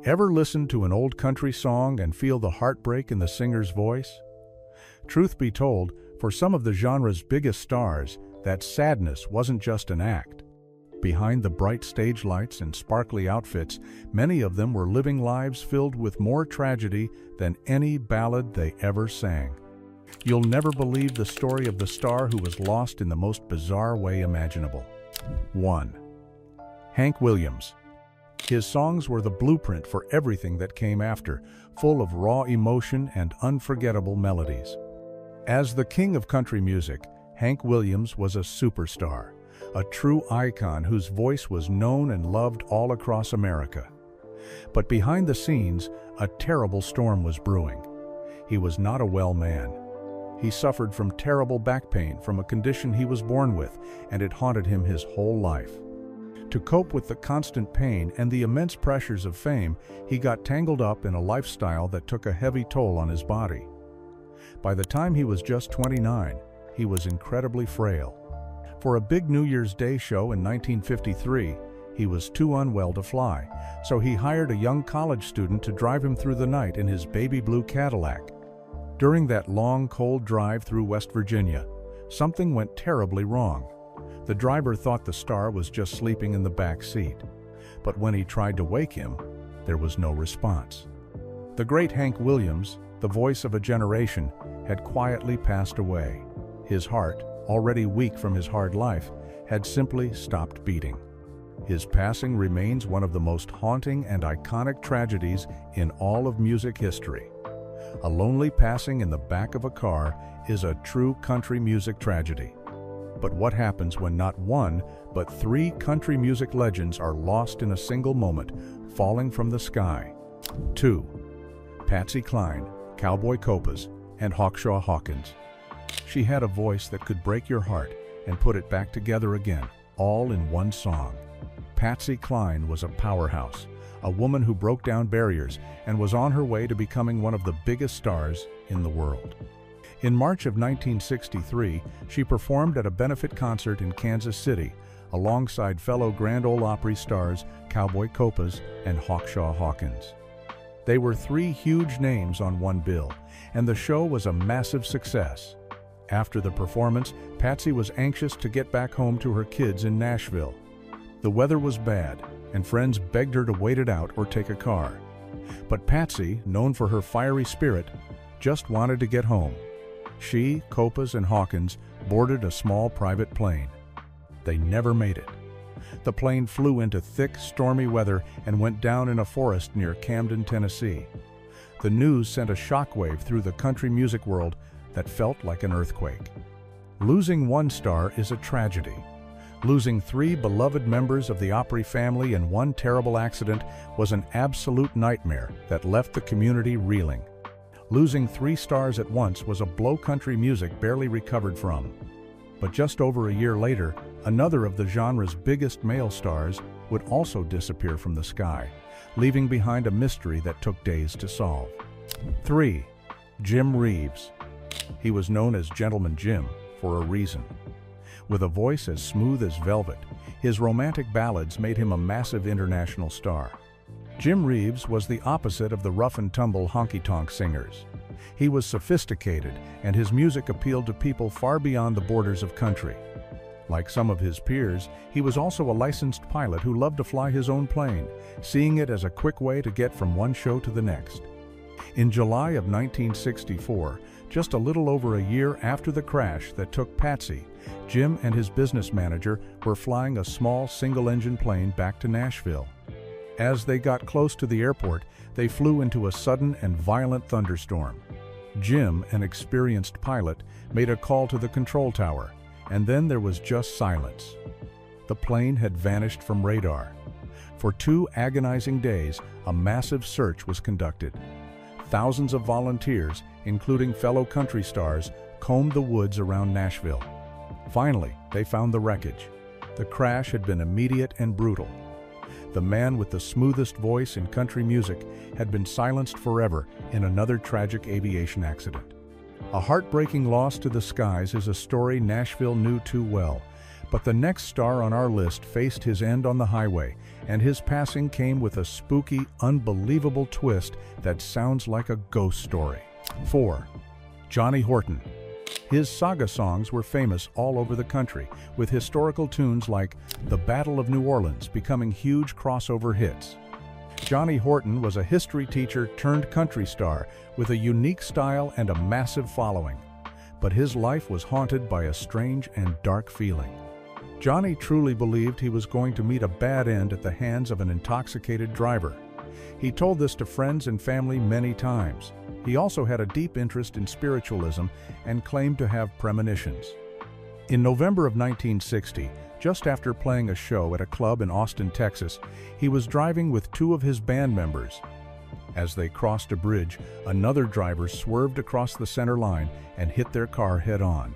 Ever listen to an old country song and feel the heartbreak in the singer's voice? Truth be told, for some of the genre's biggest stars, that sadness wasn't just an act. Behind the bright stage lights and sparkly outfits, many of them were living lives filled with more tragedy than any ballad they ever sang. You'll never believe the story of the star who was lost in the most bizarre way imaginable. 1. Hank Williams. His songs were the blueprint for everything that came after, full of raw emotion and unforgettable melodies. As the king of country music, Hank Williams was a superstar, a true icon whose voice was known and loved all across America. But behind the scenes, a terrible storm was brewing. He was not a well man. He suffered from terrible back pain from a condition he was born with, and it haunted him his whole life. To cope with the constant pain and the immense pressures of fame, he got tangled up in a lifestyle that took a heavy toll on his body. By the time he was just 29, he was incredibly frail. For a big New Year's Day show in 1953, he was too unwell to fly, so he hired a young college student to drive him through the night in his baby blue Cadillac. During that long, cold drive through West Virginia, something went terribly wrong. The driver thought the star was just sleeping in the back seat, but when he tried to wake him, there was no response. The great Hank Williams, the voice of a generation, had quietly passed away. His heart, already weak from his hard life, had simply stopped beating. His passing remains one of the most haunting and iconic tragedies in all of music history. A lonely passing in the back of a car is a true country music tragedy. But what happens when not one, but three country music legends are lost in a single moment, falling from the sky? 2. Patsy Cline, Cowboy Copas, and Hawkshaw Hawkins. She had a voice that could break your heart and put it back together again, all in one song. Patsy Cline was a powerhouse, a woman who broke down barriers and was on her way to becoming one of the biggest stars in the world. In March of 1963, she performed at a benefit concert in Kansas City alongside fellow Grand Ole Opry stars Cowboy Copas and Hawkshaw Hawkins. They were three huge names on one bill, and the show was a massive success. After the performance, Patsy was anxious to get back home to her kids in Nashville. The weather was bad, and friends begged her to wait it out or take a car. But Patsy, known for her fiery spirit, just wanted to get home. She, Copas, and Hawkins boarded a small private plane. They never made it. The plane flew into thick, stormy weather and went down in a forest near Camden, Tennessee. The news sent a shockwave through the country music world that felt like an earthquake. Losing one star is a tragedy. Losing three beloved members of the Opry family in one terrible accident was an absolute nightmare that left the community reeling. Losing three stars at once was a blow country music barely recovered from. But just over a year later, another of the genre's biggest male stars would also disappear from the sky, leaving behind a mystery that took days to solve. 3. Jim Reeves. He was known as Gentleman Jim for a reason. With a voice as smooth as velvet, his romantic ballads made him a massive international star. Jim Reeves was the opposite of the rough-and-tumble honky-tonk singers. He was sophisticated, and his music appealed to people far beyond the borders of country. Like some of his peers, he was also a licensed pilot who loved to fly his own plane, seeing it as a quick way to get from one show to the next. In July of 1964, just a little over a year after the crash that took Patsy, Jim and his business manager were flying a small single-engine plane back to Nashville. As they got close to the airport, they flew into a sudden and violent thunderstorm. Jim, an experienced pilot, made a call to the control tower, and then there was just silence. The plane had vanished from radar. For 2 agonizing days, a massive search was conducted. Thousands of volunteers, including fellow country stars, combed the woods around Nashville. Finally, they found the wreckage. The crash had been immediate and brutal. The man with the smoothest voice in country music had been silenced forever in another tragic aviation accident. A heartbreaking loss to the skies is a story Nashville knew too well, But the next star on our list faced his end on the highway, and his passing came with a spooky, unbelievable twist that sounds like a ghost story. 4. Johnny Horton. His saga songs were famous all over the country, with historical tunes like The Battle of New Orleans becoming huge crossover hits. Johnny Horton was a history teacher turned country star with a unique style and a massive following. But his life was haunted by a strange and dark feeling. Johnny truly believed he was going to meet a bad end at the hands of an intoxicated driver. He told this to friends and family many times. He also had a deep interest in spiritualism and claimed to have premonitions. In November of 1960, just after playing a show at a club in Austin, Texas, he was driving with two of his band members. As they crossed a bridge, another driver swerved across the center line and hit their car head-on.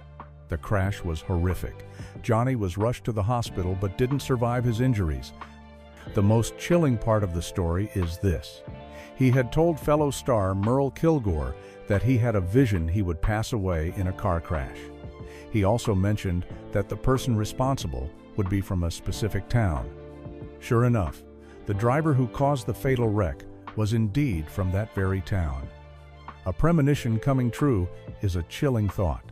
The crash was horrific. Johnny was rushed to the hospital but didn't survive his injuries. The most chilling part of the story is this. He had told fellow star Merle Kilgore that he had a vision he would pass away in a car crash. He also mentioned that the person responsible would be from a specific town. Sure enough, the driver who caused the fatal wreck was indeed from that very town. A premonition coming true is a chilling thought.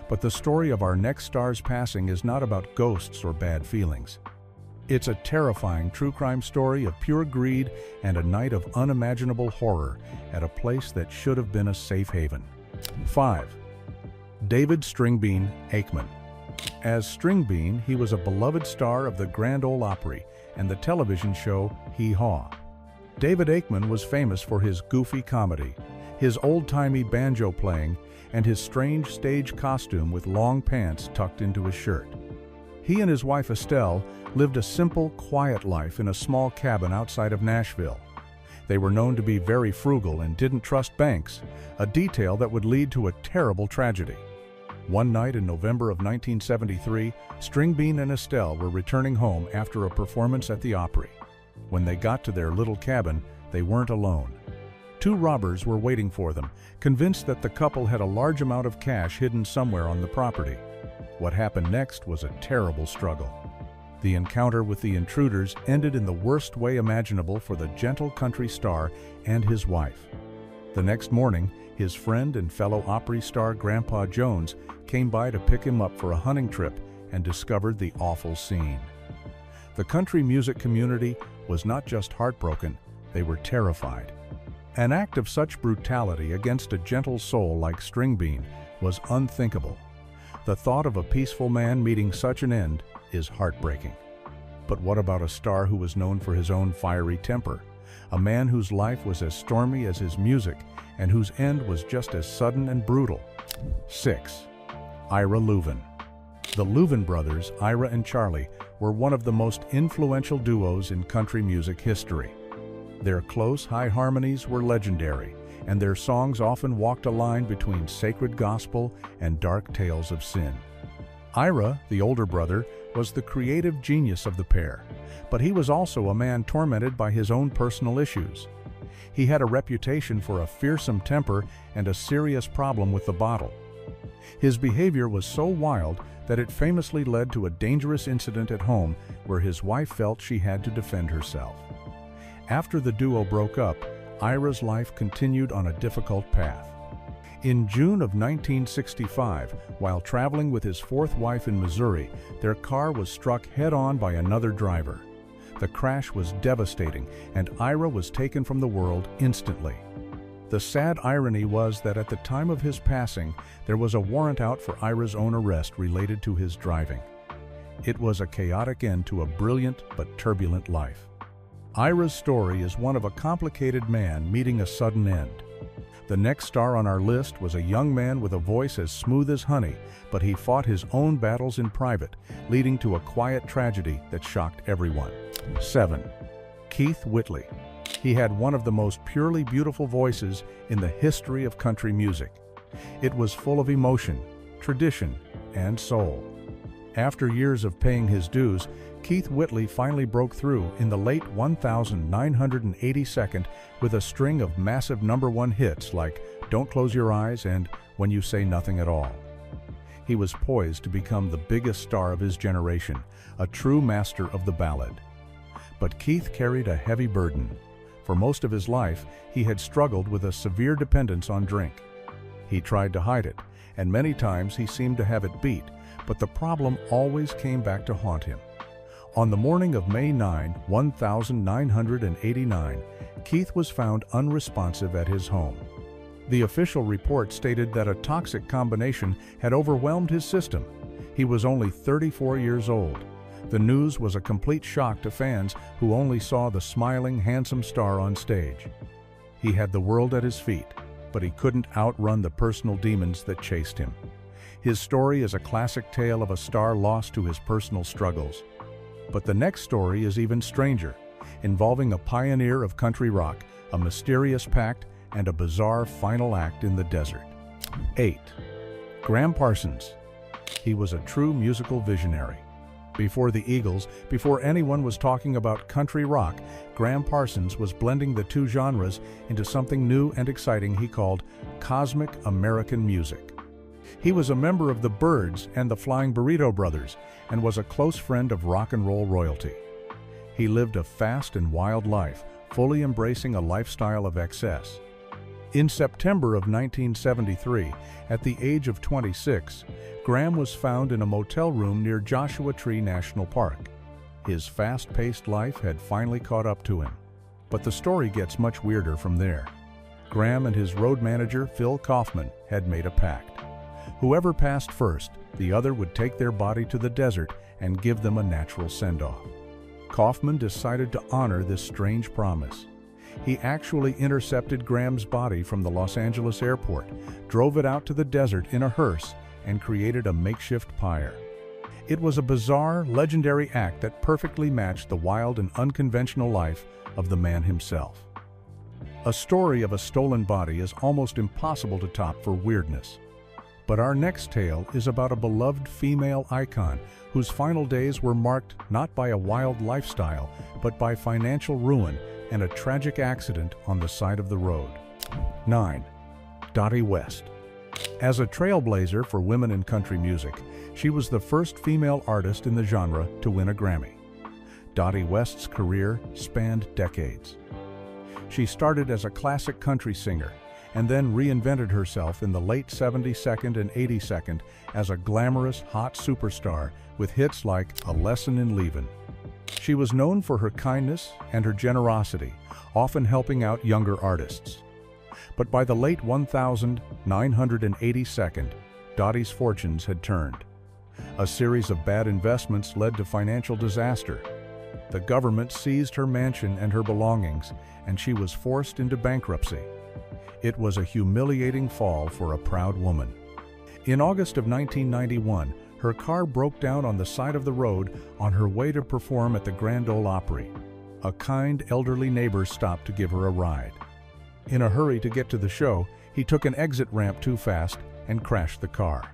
But the story of our next star's passing is not about ghosts or bad feelings. It's a terrifying true crime story of pure greed and a night of unimaginable horror at a place that should have been a safe haven. 5. David Stringbean Aikman. As Stringbean, he was a beloved star of the Grand Ole Opry and the television show Hee Haw. David Aikman was famous for his goofy comedy, his old-timey banjo playing, and his strange stage costume with long pants tucked into his shirt. He and his wife Estelle lived a simple, quiet life in a small cabin outside of Nashville. They were known to be very frugal and didn't trust banks, a detail that would lead to a terrible tragedy. One night in November of 1973, Stringbean and Estelle were returning home after a performance at the Opry. When they got to their little cabin, they weren't alone. Two robbers were waiting for them, convinced that the couple had a large amount of cash hidden somewhere on the property. What happened next was a terrible struggle. The encounter with the intruders ended in the worst way imaginable for the gentle country star and his wife. The next morning, his friend and fellow Opry star Grandpa Jones came by to pick him up for a hunting trip and discovered the awful scene. The country music community was not just heartbroken, they were terrified. An act of such brutality against a gentle soul like Stringbean was unthinkable. The thought of a peaceful man meeting such an end is heartbreaking. But what about a star who was known for his own fiery temper? A man whose life was as stormy as his music and whose end was just as sudden and brutal. 6. Ira Louvin. The Louvin brothers, Ira and Charlie, were one of the most influential duos in country music history. Their close, high harmonies were legendary, and their songs often walked a line between sacred gospel and dark tales of sin. Ira, the older brother, was the creative genius of the pair, but he was also a man tormented by his own personal issues. He had a reputation for a fearsome temper and a serious problem with the bottle. His behavior was so wild that it famously led to a dangerous incident at home where his wife felt she had to defend herself. After the duo broke up, Ira's life continued on a difficult path. In June of 1965, while traveling with his fourth wife in Missouri, their car was struck head-on by another driver. The crash was devastating, and Ira was taken from the world instantly. The sad irony was that at the time of his passing, there was a warrant out for Ira's own arrest related to his driving. It was a chaotic end to a brilliant but turbulent life. Ira's story is one of a complicated man meeting a sudden end. The next star on our list was a young man with a voice as smooth as honey, but he fought his own battles in private, leading to a quiet tragedy that shocked everyone. 7. Keith Whitley. He had one of the most purely beautiful voices in the history of country music. It was full of emotion, tradition, and soul. After years of paying his dues, Keith Whitley finally broke through in the late 1982 with a string of massive #1 hits like Don't Close Your Eyes and When You Say Nothing at All. he was poised to become the biggest star of his generation, a true master of the ballad. But Keith carried a heavy burden. For most of his life, he had struggled with a severe dependence on drink. He tried to hide it, and many times he seemed to have it beat, but the problem always came back to haunt him. On the morning of May 9, 1989, Keith was found unresponsive at his home. The official report stated that a toxic combination had overwhelmed his system. He was only 34 years old. The news was a complete shock to fans who only saw the smiling, handsome star on stage. He had the world at his feet, but he couldn't outrun the personal demons that chased him. His story is a classic tale of a star lost to his personal struggles. But the next story is even stranger, involving a pioneer of country rock, a mysterious pact, and a bizarre final act in the desert. 8. Gram Parsons. He was a true musical visionary. Before the Eagles, before anyone was talking about country rock, Gram Parsons was blending the two genres into something new and exciting he called cosmic American music. He was a member of the Byrds and the Flying Burrito Brothers, and was a close friend of rock and roll royalty. He lived a fast and wild life, fully embracing a lifestyle of excess. In September of 1973, at the age of 26, Gram was found in a motel room near Joshua Tree National Park. His fast-paced life had finally caught up to him. But the story gets much weirder from there. Gram and his road manager, Phil Kaufman, had made a pact. Whoever passed first, the other would take their body to the desert and give them a natural send-off. Kaufman decided to honor this strange promise. He actually intercepted Gram's body from the Los Angeles airport, drove it out to the desert in a hearse, and created a makeshift pyre. It was a bizarre, legendary act that perfectly matched the wild and unconventional life of the man himself. A story of a stolen body is almost impossible to top for weirdness. But our next tale is about a beloved female icon whose final days were marked not by a wild lifestyle, but by financial ruin and a tragic accident on the side of the road. 9. Dottie West. As a trailblazer for women in country music, she was the first female artist in the genre to win a Grammy. Dottie West's career spanned decades. She started as a classic country singer, and then reinvented herself in the late 72nd and 82nd as a glamorous, hot superstar with hits like A Lesson in Leavin'. She was known for her kindness and her generosity, often helping out younger artists. But by the late 1982nd, Dottie's fortunes had turned. A series of bad investments led to financial disaster. The government seized her mansion and her belongings, and she was forced into bankruptcy. It was a humiliating fall for a proud woman. In August of 1991, her car broke down on the side of the road on her way to perform at the Grand Ole Opry. A kind, elderly neighbor stopped to give her a ride. In a hurry to get to the show, he took an exit ramp too fast and crashed the car.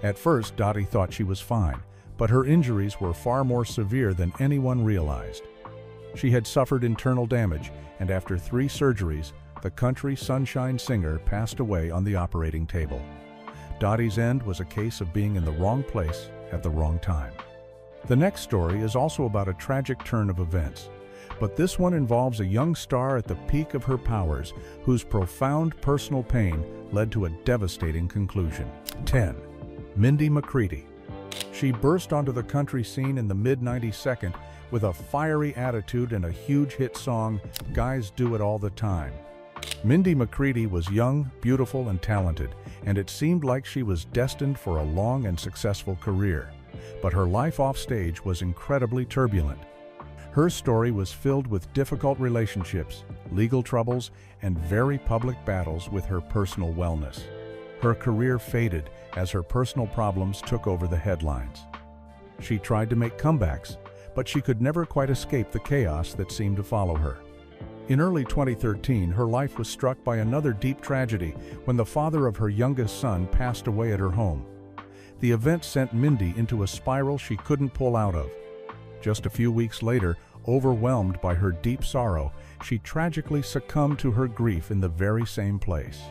At first, Dottie thought she was fine, but her injuries were far more severe than anyone realized. She had suffered internal damage, and after 3 surgeries, the country sunshine singer passed away on the operating table. Dottie's end was a case of being in the wrong place at the wrong time. The next story is also about a tragic turn of events, but this one involves a young star at the peak of her powers whose profound personal pain led to a devastating conclusion. 10. Mindy McCready. She burst onto the country scene in the mid-92nd with a fiery attitude and a huge hit song, Guys Do It All the Time. Mindy McCready was young, beautiful, and talented, and it seemed like she was destined for a long and successful career. But her life off stage was incredibly turbulent. Her story was filled with difficult relationships, legal troubles, and very public battles with her personal wellness. Her career faded as her personal problems took over the headlines. She tried to make comebacks, but she could never quite escape the chaos that seemed to follow her. In early 2013, her life was struck by another deep tragedy when the father of her youngest son passed away at her home. The event sent Mindy into a spiral she couldn't pull out of. Just a few weeks later, overwhelmed by her deep sorrow, she tragically succumbed to her grief in the very same place.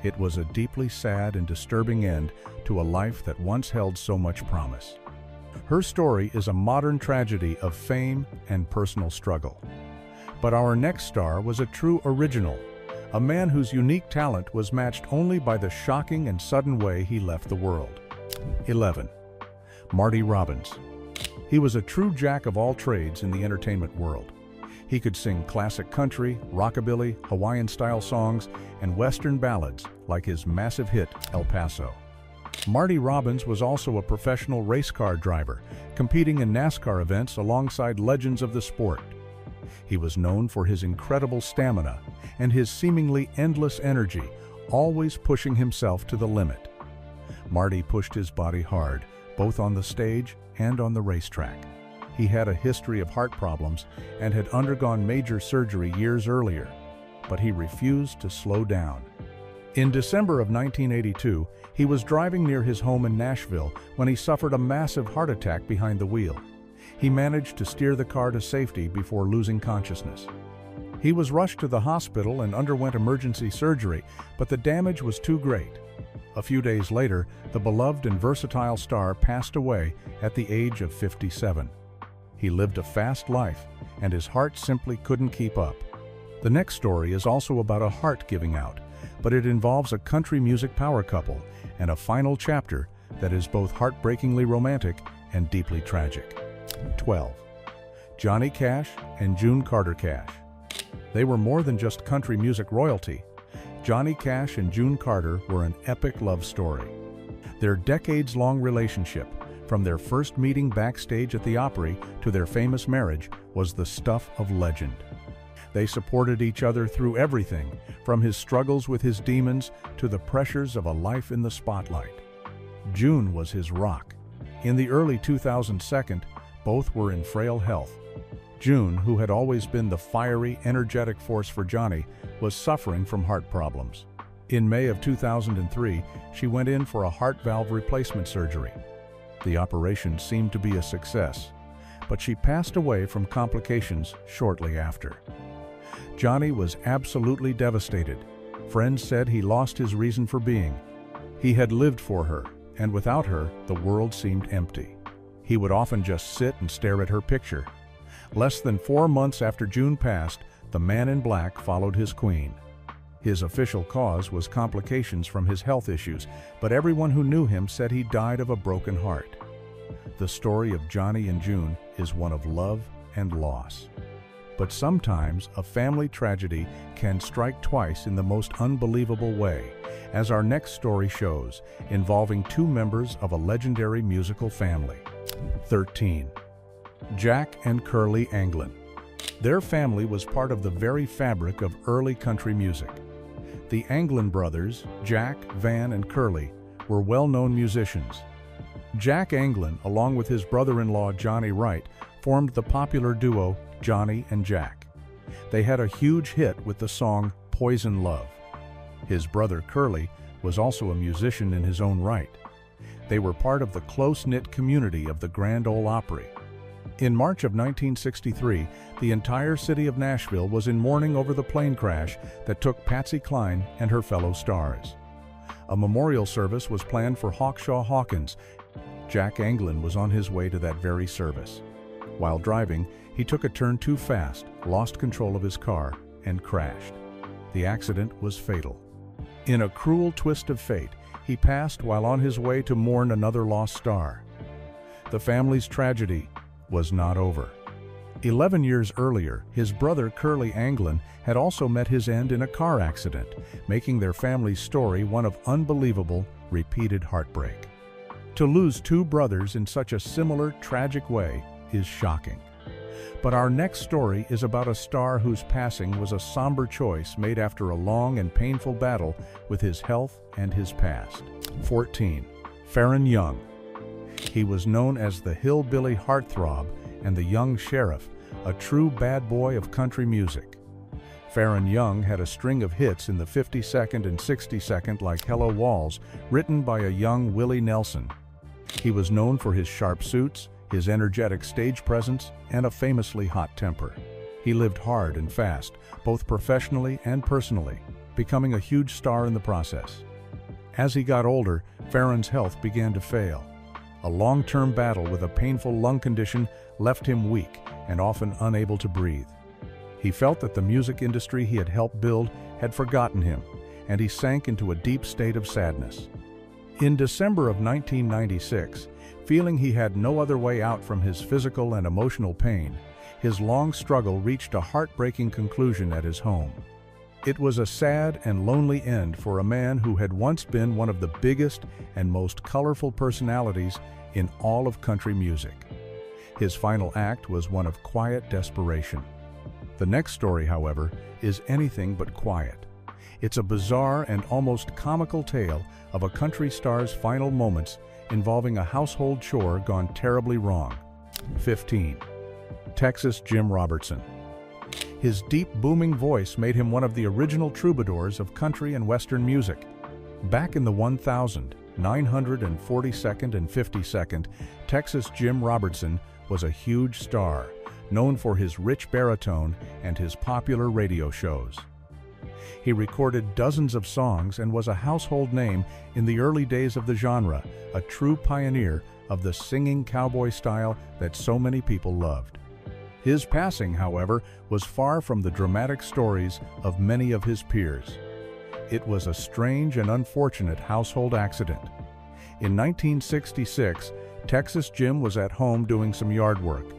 It was a deeply sad and disturbing end to a life that once held so much promise. Her story is a modern tragedy of fame and personal struggle. But our next star was a true original, a man whose unique talent was matched only by the shocking and sudden way he left the world. 11. Marty Robbins. He was a true jack of all trades in the entertainment world. He could sing classic country, rockabilly, Hawaiian-style songs, and Western ballads like his massive hit, El Paso. Marty Robbins was also a professional race car driver, competing in NASCAR events alongside legends of the sport. He was known for his incredible stamina and his seemingly endless energy, always pushing himself to the limit. Marty pushed his body hard, both on the stage and on the racetrack. He had a history of heart problems and had undergone major surgery years earlier, but he refused to slow down. In December of 1982, he was driving near his home in Nashville when he suffered a massive heart attack behind the wheel. He managed to steer the car to safety before losing consciousness. He was rushed to the hospital and underwent emergency surgery, but the damage was too great. A few days later, the beloved and versatile star passed away at the age of 57. He lived a fast life, and his heart simply couldn't keep up. The next story is also about a heart giving out, but it involves a country music power couple and a final chapter that is both heartbreakingly romantic and deeply tragic. 12. Johnny Cash and June Carter Cash. They were more than just country music royalty. Johnny Cash and June Carter were an epic love story. Their decades-long relationship, from their first meeting backstage at the Opry to their famous marriage, was the stuff of legend. They supported each other through everything, from his struggles with his demons to the pressures of a life in the spotlight. June was his rock. In the early 2000s, both were in frail health. June, who had always been the fiery, energetic force for Johnny, was suffering from heart problems. In May of 2003, she went in for a heart valve replacement surgery. The operation seemed to be a success, but she passed away from complications shortly after. Johnny was absolutely devastated. Friends said he lost his reason for being. He had lived for her, and without her, the world seemed empty. He would often just sit and stare at her picture. Less than 4 months after June passed, the man in black followed his queen. His official cause was complications from his health issues, but everyone who knew him said he died of a broken heart. The story of Johnny and June is one of love and loss. But sometimes a family tragedy can strike twice in the most unbelievable way, as our next story shows, involving 2 members of a legendary musical family. 13. Jack and Curly Anglin. Their family was part of the very fabric of early country music. The Anglin brothers, Jack, Van, and Curly, were well-known musicians. Jack Anglin, along with his brother-in-law Johnny Wright, formed the popular duo Johnny and Jack. They had a huge hit with the song Poison Love. His brother Curly was also a musician in his own right. They were part of the close-knit community of the Grand Ole Opry. In March of 1963, the entire city of Nashville was in mourning over the plane crash that took Patsy Cline and her fellow stars. A memorial service was planned for Hawkshaw Hawkins. Jack Anglin was on his way to that very service. While driving, he took a turn too fast, lost control of his car, and crashed. The accident was fatal. In a cruel twist of fate, he passed while on his way to mourn another lost star. The family's tragedy was not over. 11 years earlier, his brother Curly Anglin had also met his end in a car accident, making their family's story one of unbelievable, repeated heartbreak. To lose 2 brothers in such a similar, tragic way is shocking. But our next story is about a star whose passing was a somber choice made after a long and painful battle with his health and his past. 14. Faron Young. He was known as the hillbilly heartthrob and the young sheriff, a true bad boy of country music. Faron Young had a string of hits in the 50-second and 60-second like Hello Walls, written by a young Willie Nelson. He was known for his sharp suits, his energetic stage presence, and a famously hot temper. He lived hard and fast, both professionally and personally, becoming a huge star in the process. As he got older, Farron's health began to fail. A long-term battle with a painful lung condition left him weak and often unable to breathe. He felt that the music industry he had helped build had forgotten him, and he sank into a deep state of sadness. In December of 1996, feeling he had no other way out from his physical and emotional pain, his long struggle reached a heartbreaking conclusion at his home. It was a sad and lonely end for a man who had once been one of the biggest and most colorful personalities in all of country music. His final act was one of quiet desperation. The next story, however, is anything but quiet. It's a bizarre and almost comical tale of a country star's final moments involving a household chore gone terribly wrong. 15. Texas Jim Robertson. His deep, booming voice made him one of the original troubadours of country and western music. Back in the 1942nd and 52nd, Texas Jim Robertson was a huge star, known for his rich baritone and his popular radio shows. He recorded dozens of songs and was a household name in the early days of the genre, a true pioneer of the singing cowboy style that so many people loved. His passing, however, was far from the dramatic stories of many of his peers. It was a strange and unfortunate household accident. In 1966, Texas Jim was at home doing some yard work.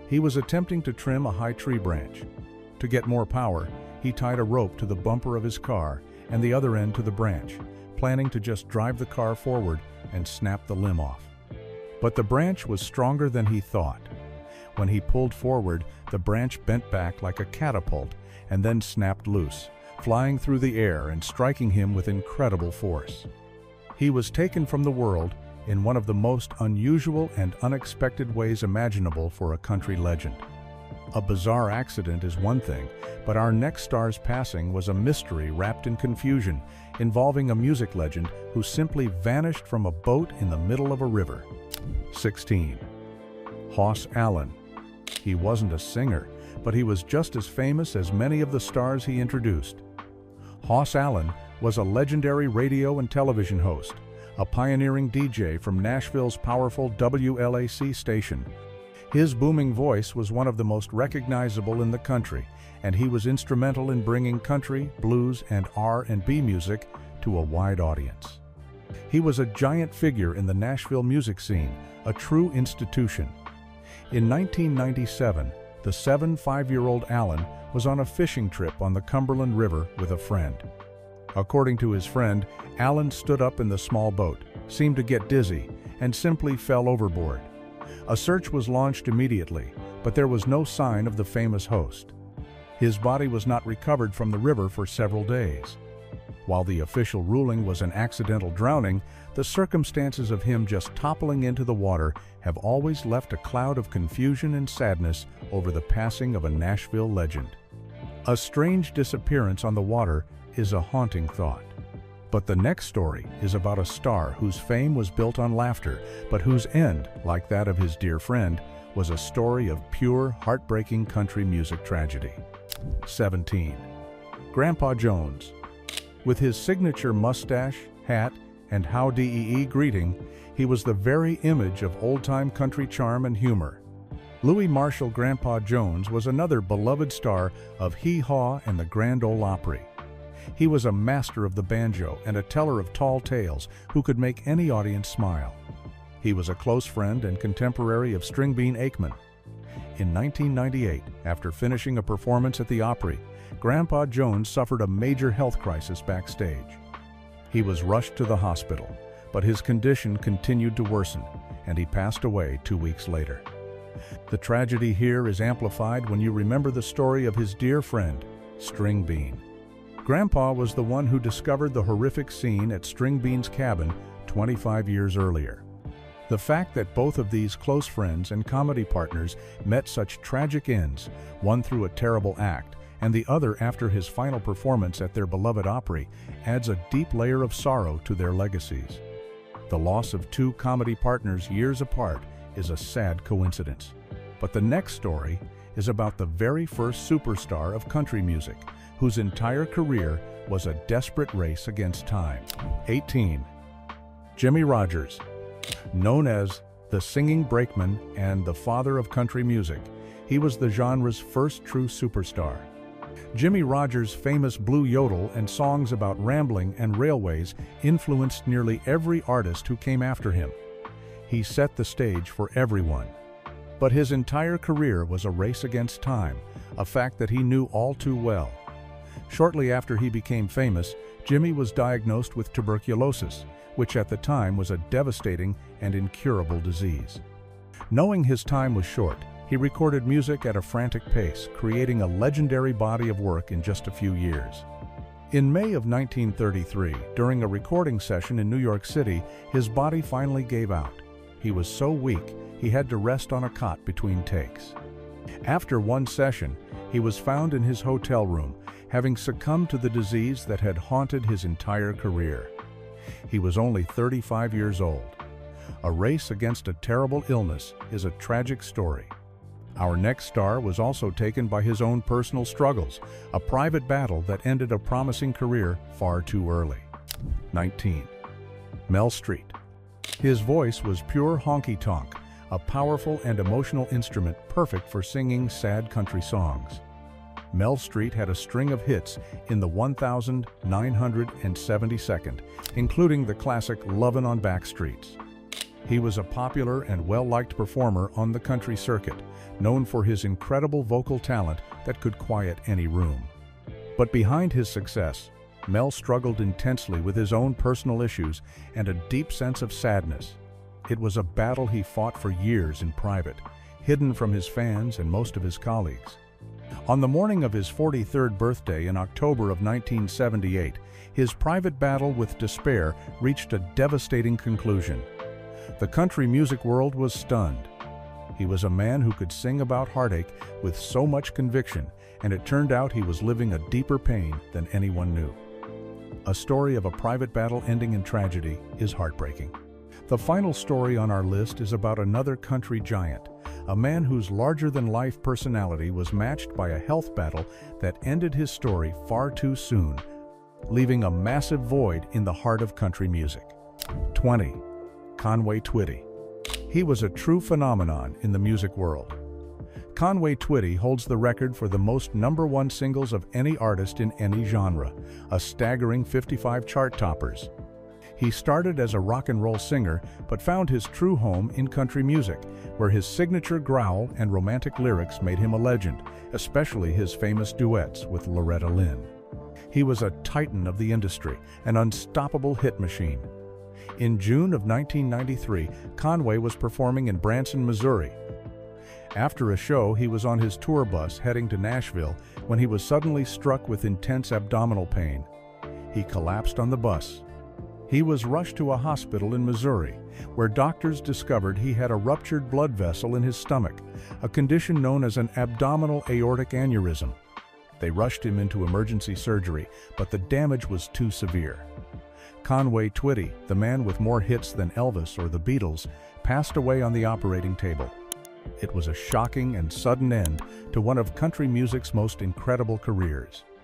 He was attempting to trim a high tree branch. To get more power, he tied a rope to the bumper of his car and the other end to the branch, planning to just drive the car forward and snap the limb off. But the branch was stronger than he thought. When he pulled forward, the branch bent back like a catapult and then snapped loose, flying through the air and striking him with incredible force. He was taken from the world in one of the most unusual and unexpected ways imaginable for a country legend. A bizarre accident is one thing, but our next star's passing was a mystery wrapped in confusion, involving a music legend who simply vanished from a boat in the middle of a river. 16. Hoss Allen. He wasn't a singer, but he was just as famous as many of the stars he introduced. Hoss Allen was a legendary radio and television host, a pioneering DJ from Nashville's powerful WLAC station. His booming voice was one of the most recognizable in the country, and he was instrumental in bringing country, blues, and R&B music to a wide audience. He was a giant figure in the Nashville music scene, a true institution. In 1997, the 5-year-old Allen was on a fishing trip on the Cumberland River with a friend. According to his friend, Allen stood up in the small boat, seemed to get dizzy, and simply fell overboard. A search was launched immediately, but there was no sign of the famous host. His body was not recovered from the river for several days. While the official ruling was an accidental drowning, the circumstances of him just toppling into the water have always left a cloud of confusion and sadness over the passing of a Nashville legend. A strange disappearance on the water is a haunting thought. But the next story is about a star whose fame was built on laughter, but whose end, like that of his dear friend, was a story of pure, heartbreaking country music tragedy. 17. Grandpa Jones. With his signature mustache, hat, and how-dee greeting, he was the very image of old-time country charm and humor. Louis Marshall Grandpa Jones was another beloved star of hee-haw and the Grand Ole Opry. He was a master of the banjo and a teller of tall tales who could make any audience smile. He was a close friend and contemporary of Stringbean Aikman. In 1998, after finishing a performance at the Opry, Grandpa Jones suffered a major health crisis backstage. He was rushed to the hospital, but his condition continued to worsen, and he passed away 2 weeks later. The tragedy here is amplified when you remember the story of his dear friend, Stringbean. Grandpa was the one who discovered the horrific scene at Stringbean's cabin 25 years earlier. The fact that both of these close friends and comedy partners met such tragic ends, one through a terrible act, and the other after his final performance at their beloved Opry, adds a deep layer of sorrow to their legacies. The loss of two comedy partners years apart is a sad coincidence. But the next story is about the very first superstar of country music, whose entire career was a desperate race against time. 18. Jimmie Rodgers. Known as the singing brakeman and the father of country music, he was the genre's first true superstar. Jimmie Rodgers' famous blue yodel and songs about rambling and railways influenced nearly every artist who came after him. He set the stage for everyone. But his entire career was a race against time, a fact that he knew all too well. Shortly after he became famous, Jimmie was diagnosed with tuberculosis, which at the time was a devastating and incurable disease. Knowing his time was short, he recorded music at a frantic pace, creating a legendary body of work in just a few years. In May of 1933, during a recording session in New York City, his body finally gave out. He was so weak, he had to rest on a cot between takes. After one session, he was found in his hotel room, having succumbed to the disease that had haunted his entire career. He was only 35 years old. A race against a terrible illness is a tragic story. Our next star was also taken by his own personal struggles, a private battle that ended a promising career far too early. 19. Mel Street. His voice was pure honky-tonk, a powerful and emotional instrument perfect for singing sad country songs. Mel Street had a string of hits in the 1972nd, including the classic Lovin' on Back Streets. He was a popular and well-liked performer on the country circuit, known for his incredible vocal talent that could quiet any room. But behind his success, Mel struggled intensely with his own personal issues and a deep sense of sadness. It was a battle he fought for years in private, hidden from his fans and most of his colleagues. On the morning of his 43rd birthday in October of 1978, his private battle with despair reached a devastating conclusion. The country music world was stunned. He was a man who could sing about heartache with so much conviction, and it turned out he was living a deeper pain than anyone knew. A story of a private battle ending in tragedy is heartbreaking. The final story on our list is about another country giant, a man whose larger-than-life personality was matched by a health battle that ended his story far too soon, leaving a massive void in the heart of country music. 20. Conway Twitty. He was a true phenomenon in the music world. Conway Twitty holds the record for the most #1 singles of any artist in any genre, a staggering 55 chart toppers. He started as a rock and roll singer, but found his true home in country music, where his signature growl and romantic lyrics made him a legend, especially his famous duets with Loretta Lynn. He was a titan of the industry, an unstoppable hit machine. In June of 1993, Conway was performing in Branson, Missouri. After a show, he was on his tour bus heading to Nashville when he was suddenly struck with intense abdominal pain. He collapsed on the bus. He was rushed to a hospital in Missouri, where doctors discovered he had a ruptured blood vessel in his stomach, a condition known as an abdominal aortic aneurysm. They rushed him into emergency surgery, but the damage was too severe. Conway Twitty, the man with more hits than Elvis or the Beatles, passed away on the operating table. It was a shocking and sudden end to one of country music's most incredible careers.